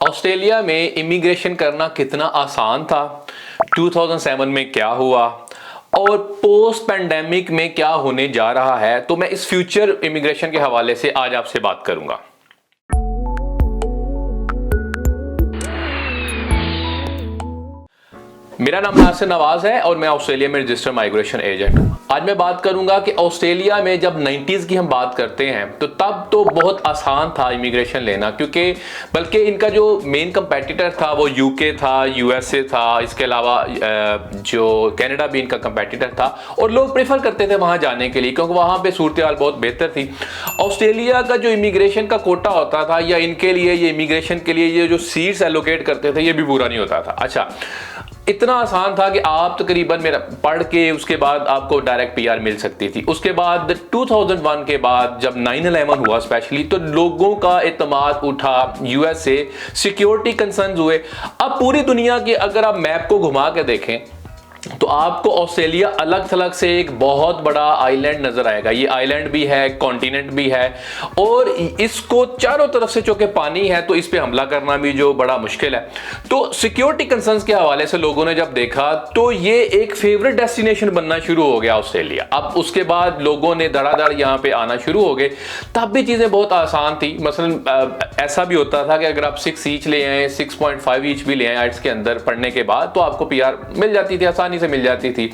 Australia में immigration करना कितना आसान था, 2007 में क्या हुआ और पोस्ट पैंडेमिक में क्या होने जा रहा है, तो मैं इस फ्यूचर इमिग्रेशन के हवाले से आज आपसे बात करूंगा। मेरा नाम नासिर नवाज है और मैं ऑस्ट्रेलिया में रजिस्टर्ड माइग्रेशन एजेंट हूं। आज मैं बात करूंगा कि ऑस्ट्रेलिया में जब 90s की हम बात करते हैं तो तब तो बहुत आसान था इमिग्रेशन लेना, क्योंकि बल्कि इनका जो मेन कंपेटिटर था वो यूके था, यूएसए था, इसके अलावा जो कनाडा भी इनका कंपेटिटर था और लोग प्रेफर करते थे वहां जाने के लिए क्योंकि वहां पे सूरत हाल बहुत बेहतर थी। ऑस्ट्रेलिया का जो इमिग्रेशन का कोटा होता था या इनके लिए ये इमिग्रेशन के लिए ये जो सीट्स एलोकेट करते थे ये भी पूरा नहीं होता था। अच्छा, इतना आसान था कि आप तकरीबन मेरा पढ़ के उसके बाद आपको डायरेक्ट पीआर मिल सकती थी। उसके बाद 2001 के बाद जब 9/11 हुआ स्पेशली, तो लोगों का एतमाद उठा यूएसए, सिक्योरिटी कंसर्न्स हुए। अब पूरी दुनिया की अगर आप मैप को घुमा के देखें तो आपको ऑस्ट्रेलिया अलग थलग से एक बहुत बड़ा आइलैंड नजर आएगा। ये आइलैंड भी है, कॉन्टिनेंट भी है और इसको चारों तरफ से चूंकि पानी है तो इस पे हमला करना भी जो बड़ा मुश्किल है। तो सिक्योरिटी कंसर्न्स के हवाले से लोगों ने जब देखा तो ये एक फेवरेट डेस्टिनेशन बनना शुरू हो गया ऑस्ट्रेलिया। अब उसके बाद लोगों ने धड़ाधड़ यहाँ पे आना शुरू हो गए। तब भी चीजें बहुत आसान थी। मसलन ऐसा भी होता था कि अगर आप 6 ईच ले आए, 6.5 ईच भी ले आए आइट्स के अंदर पढ़ने के बाद तो आपको पीआर मिल जाती थी, आसानी से मिल जाती थी।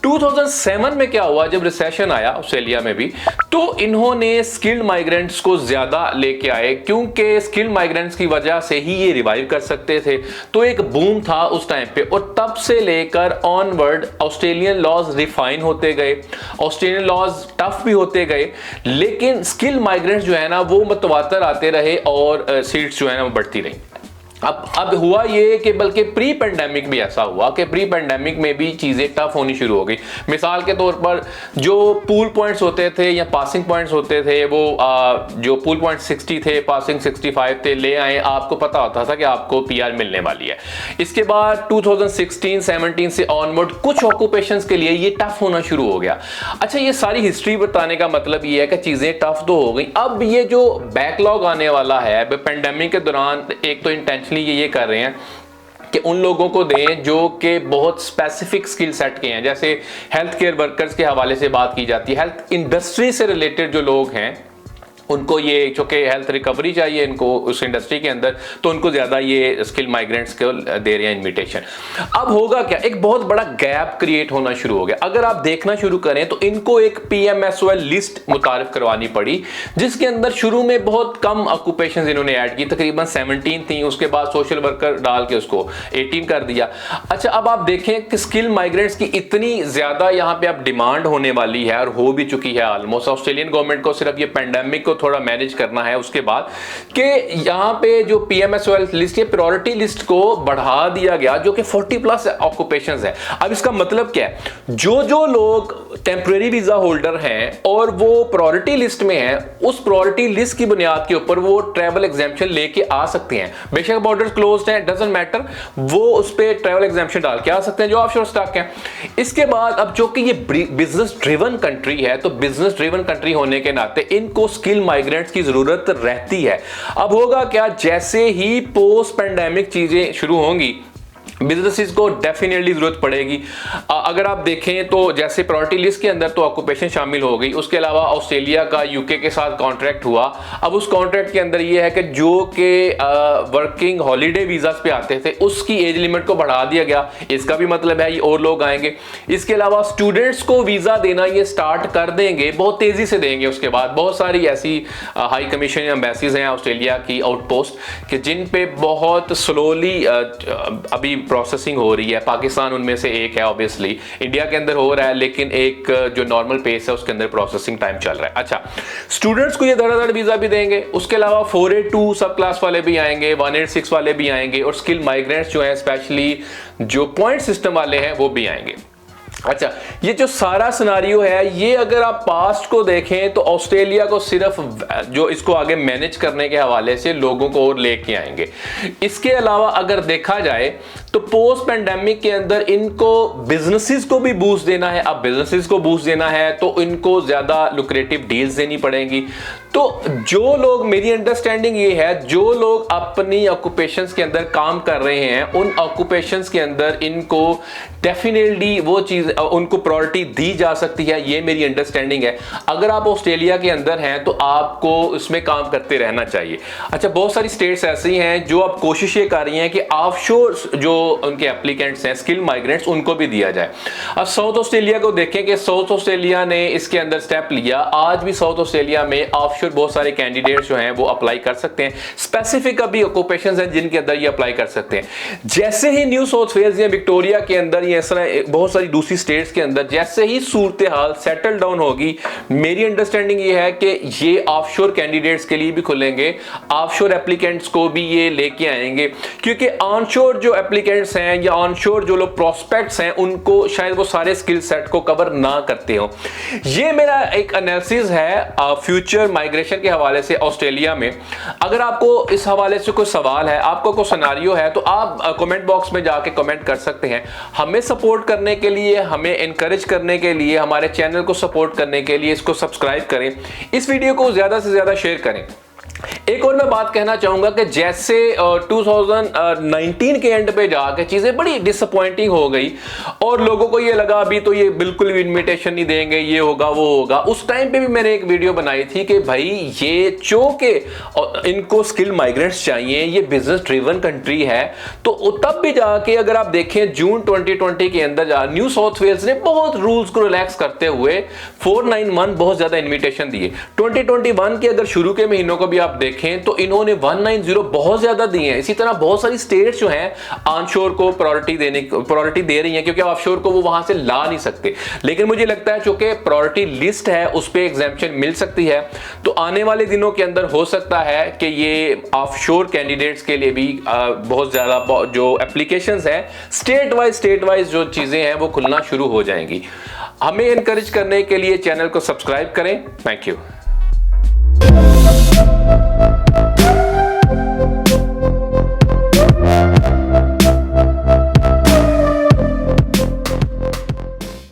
2007 में क्या हुआ, जब रिसेशन आया ऑस्ट्रेलिया में भी, तो इन्होंने स्किल्ड माइग्रेंट्स को ज्यादा लेके आए क्योंकि स्किल्ड माइग्रेंट्स की वजह से ही ये रिवाइव कर सकते थे। तो एक बूम था उस टाइम पे और तब से लेकर ऑनवर्ड ऑस्ट्रेलियन लॉज रिफाइन होते गए, ऑस्ट्रेलियन लॉज टफ भी होते गए, लेकिन स्किल्ड माइग्रेंट्स जो है ना वो मतवातर आते रहे और सीट्स जो है ना वो बढ़ती रही। अब हुआ ये कि बल्कि प्री पेंडेमिक भी ऐसा हुआ कि प्री पेंडेमिक में भी चीज़ें टफ होनी शुरू हो गई। मिसाल के तौर पर जो पूल पॉइंट्स होते थे या पासिंग पॉइंट्स होते थे वो जो पूल पॉइंट 60 थे, पासिंग 65 थे, ले आए, आपको पता होता था कि आपको पीआर मिलने वाली है। इसके बाद 2016-17 से ऑनवर्ड कुछ ऑक्यूपेशंस के लिए ये टफ होना शुरू हो गया। अच्छा, ये सारी हिस्ट्री बताने का मतलब ये है कि चीज़ें टफ तो हो गई। अब ये जो बैकलॉग आने वाला है पेंडेमिक के दौरान, एक तो इंटेंशन ये कर रहे हैं कि उन लोगों को दें जो कि बहुत स्पेसिफिक स्किल सेट के हैं। जैसे हेल्थ केयर वर्कर्स के हवाले से बात की जाती है, हेल्थ इंडस्ट्री से रिलेटेड जो लोग हैं उनको ये चूंकि हेल्थ रिकवरी चाहिए इनको उस इंडस्ट्री के अंदर, तो उनको ज्यादा ये स्किल माइग्रेंट्स को दे रहे हैं इनविटेशन। अब होगा क्या, एक बहुत बड़ा गैप क्रिएट होना शुरू हो गया। अगर आप देखना शुरू करें तो इनको एक PMSOL लिस्ट मुतारिफ करवानी पड़ी जिसके अंदर शुरू में बहुत कम ऑक्यूपेशन इन्होंने ऐड की, तकरीबन 17 थी। उसके बाद सोशल वर्कर डाल के उसको 18 कर दिया। अच्छा, अब आप देखें कि स्किल माइग्रेंट्स की इतनी ज्यादा यहाँ पे अब डिमांड होने वाली है और हो भी चुकी है ऑलमोस्ट। ऑस्ट्रेलियन गवर्नमेंट को सिर्फ ये पेंडेमिक को थोड़ा मैनेज करना है उसके बाद कि यहां पे जो PMSOL लिस्ट, ये प्रायोरिटी लिस्ट को बढ़ा दिया गया जो कि 40+ ऑक्यूपेशंस है। अब इसका मतलब क्या है, जो लोग टेम्परेरी वीजा होल्डर हैं और वो प्रायोरिटी लिस्ट में हैं, उस प्रायोरिटी लिस्ट की बुनियाद के ऊपर वो ट्रैवल एग्जेम्पशन लेके आ सकते हैं। बेशक बॉर्डर्स क्लोज्ड हैं, डजंट मैटर, वो उस पे ट्रैवल एग्जेम्पशन डाल के आ सकते हैं जो ऑफशोर स्टॉक हैं। इसके बाद अब जो कि ये बिजनेस ड्रिवन कंट्री है, तो बिजनेस ड्रिवन कंट्री होने के नाते इनको स्किल माइग्रेंट्स की जरूरत रहती है। अब होगा क्या, जैसे ही पोस्ट पेंडेमिक चीजें शुरू होंगी बिजनेसेस को डेफिनेटली जरूरत पड़ेगी। अगर आप देखें तो जैसे प्रायोरिटी लिस्ट के अंदर तो ऑक्यूपेशन शामिल हो गई, उसके अलावा ऑस्ट्रेलिया का यूके के साथ कॉन्ट्रैक्ट हुआ। अब उस कॉन्ट्रैक्ट के अंदर ये है कि जो कि वर्किंग हॉलीडे वीजास पे आते थे उसकी एज लिमिट को बढ़ा दिया गया। इसका भी मतलब है ये और लोग आएंगे। इसके अलावा स्टूडेंट्स को वीजा देना ये स्टार्ट कर देंगे, बहुत तेजी से देंगे। उसके बाद बहुत सारी ऐसी हाई कमीशन या एम्बेसीज हैं ऑस्ट्रेलिया की आउटपोस्ट कि जिन पे बहुत स्लोली अभी प्रोसेसिंग हो रही है। पाकिस्तान उनमें से एक है, ऑब्वियसली इंडिया के अंदर हो रहा है, लेकिन एक जो नॉर्मल पेस है उसके अंदर प्रोसेसिंग टाइम चल रहा है। अच्छा, स्टूडेंट्स को ये धड़ाधड़ वीजा भी देंगे। उसके अलावा 482 सब क्लास वाले भी आएंगे, 186 वाले भी आएंगे और स्किल माइग्रेंट्स जो है स्पेशली जो पॉइंट सिस्टम वाले हैं वो भी आएंगे। अच्छा, ये जो सारा सिनारियो है, ये अगर आप पास्ट को देखें तो ऑस्ट्रेलिया को सिर्फ जो इसको आगे मैनेज करने के हवाले से लोगों को और लेके आएंगे। इसके अलावा अगर देखा जाए तो पोस्ट पेंडेमिक के अंदर इनको बिजनेसेस को भी बूस्ट देना है। अब बिजनेसेस को बूस्ट देना है तो इनको ज्यादा लुक्रेटिव डील्स देनी पड़ेंगी। तो जो लोग, मेरी अंडरस्टैंडिंग ये है, जो लोग अपनी ऑक्यूपेशंस के अंदर काम कर रहे हैं उन ऑक्यूपेशंस के अंदर इनको डेफिनेटली वो चीज, उनको प्रायोरिटी दी जा सकती है, ये मेरी अंडरस्टैंडिंग है। अगर आप ऑस्ट्रेलिया के अंदर हैं तो आपको इसमें काम करते रहना चाहिए। अच्छा, बहुत सारी स्टेट्स ऐसी हैं जो अब कोशिश ये कर रही हैं कि ऑफशोर जो उनके एप्लीकेंट्स हैं, स्किल माइग्रेंट्स, उनको भी दिया जाए। अब साउथ ऑस्ट्रेलिया को देखें कि साउथ ऑस्ट्रेलिया ने इसके अंदर स्टेप लिया। आज भी साउथ ऑस्ट्रेलिया में ऑफशोर बहुत सारे कैंडिडेट्स जो हैं वो अप्लाई कर सकते हैं। स्पेसिफिक अभी ऑक्यूपेशंस हैं जिनके अंदर ये अप्लाई कर सकते हैं। जैसे ही न्यू साउथ वेल्स या विक्टोरिया के अंदर, ये इस तरह बहुत सारी दूसरी स्टेट्स के अंदर जैसे ही सूरत हाल सेटल डाउन होगी, मेरी अंडरस्टैंडिंग ये है कि ये ऑफशोर कैंडिडेट्स के लिए भी खुलेंगे, ऑफशोर एप्लीकेंट्स को भी ये लेके आएंगे, क्योंकि ऑनशोर जो एप्लीकेंट्स हैं या ऑनशोर जो लोग प्रोस्पेक्ट्स हैं उनको शायद वो सारे स्किल सेट को कवर ना करते हो। ये मेरा एक एनालिसिस है फ्यूचर माइग्रेशन के हवाले से ऑस्ट्रेलिया में। अगर आपको इस हवाले से कोई सवाल है, आपको कोई सिनेरियो है, तो आप कमेंट बॉक्स में जाके कमेंट कर सकते हैं। हमें सपोर्ट करने के लिए, हमें एनकरेज करने के लिए, हमारे चैनल को सपोर्ट करने के लिए इसको सब्सक्राइब करें, इस वीडियो को ज्यादा से ज्यादा शेयर करें। एक और मैं बात कहना चाहूंगा कि जैसे 2019 के एंड पे जाके चीजें बड़ी डिसअपॉइंटिंग हो गई और लोगों को ये लगा अभी तो ये बिल्कुल भी इनविटेशन नहीं देंगे, ये होगा वो होगा। उस टाइम पे भी मैंने एक वीडियो बनाई थी कि भाई ये चूंकि इनको स्किल माइग्रेंट्स चाहिए, ये बिजनेस ड्रिवन कंट्री है, तो तब भी जाके अगर आप देखें जून 2020 के अंदर न्यू साउथ वेल्स ने बहुत रूल्स को रिलैक्स करते हुए 491 बहुत ज्यादा इन्विटेशन दिए। 2021 के अगर शुरू के महीनों को भी आप देखें तो इन्होंने 190 बहुत ज्यादा दिए हैं। इसी तरह बहुत सारी स्टेट्स जो हैं ऑनशोर को प्रायोरिटी दे रही हैं, क्योंकि ऑफशोर को वो वहां से ला नहीं सकते। लेकिन मुझे लगता है चूंकि प्रायोरिटी लिस्ट है उस पे एग्जेम्पशन मिल सकती है, तो आने वाले दिनों के अंदर हो सकता है कि ये ऑफशोर कैंडिडेट्स के लिए भी बहुत ज्यादा जो एप्लीकेशंस हैं स्टेट वाइज जो चीजें हैं वो खुलना शुरू हो जाएंगी। हमें एनकरेज करने के लिए चैनल को सब्सक्राइब करें। Thank you.